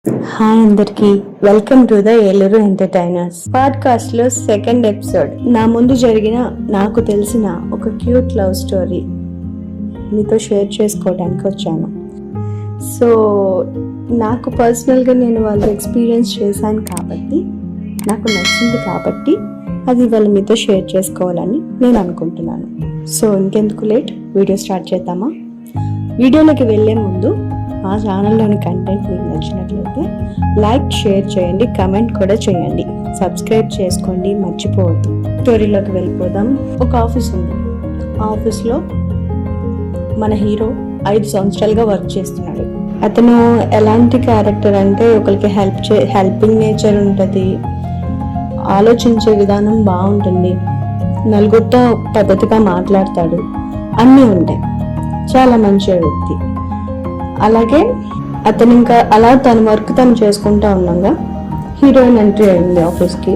Hi అందరికి, welcome to the Eluru entertainers podcast లో second episode. నా ముందు జరిగిన నాకు తెలిసిన ఒక క్యూట్ లవ్ స్టోరీ మీతో షేర్ చేసుకోవడానికి వచ్చాను. సో నాకు పర్సనల్గా నేను వాళ్ళు ఎక్స్పీరియన్స్ చేశాను కాబట్టి, నాకు నచ్చింది కాబట్టి అది ఇవాళ మీతో షేర్ చేసుకోవాలని నేను అనుకుంటున్నాను. సో ఇంకెందుకు లేట్, వీడియో స్టార్ట్ చేద్దామా? వీడియోలోకి వెళ్ళే ముందు మా ఛానల్లోని కంటెంట్ మీకు నచ్చినట్లయితే లైక్, షేర్ చేయండి, కమెంట్ కూడా చేయండి, సబ్స్క్రైబ్ చేసుకోండి మర్చిపోవద్దు. స్టోరీలోకి వెళ్ళిపోదాం. ఒక ఆఫీస్ ఉంది. ఆ ఆఫీస్లో మన హీరో 5 సంవత్సరాలుగా వర్క్ చేస్తున్నాడు. అతను ఎలాంటి క్యారెక్టర్ అంటే ఒకరికి హెల్పింగ్ నేచర్ ఉంటుంది, ఆలోచించే విధానం బాగుంటుంది, నలుగురితో పద్ధతిగా మాట్లాడతాడు, అన్నీ ఉంటాయి. చాలా మంచి వ్యక్తి. అలాగే అతను ఇంకా అలా తన వర్క్ తను చేసుకుంటా ఉన్నాగా హీరోయిన్ ఎంట్రీ అయింది ఆఫీస్కి.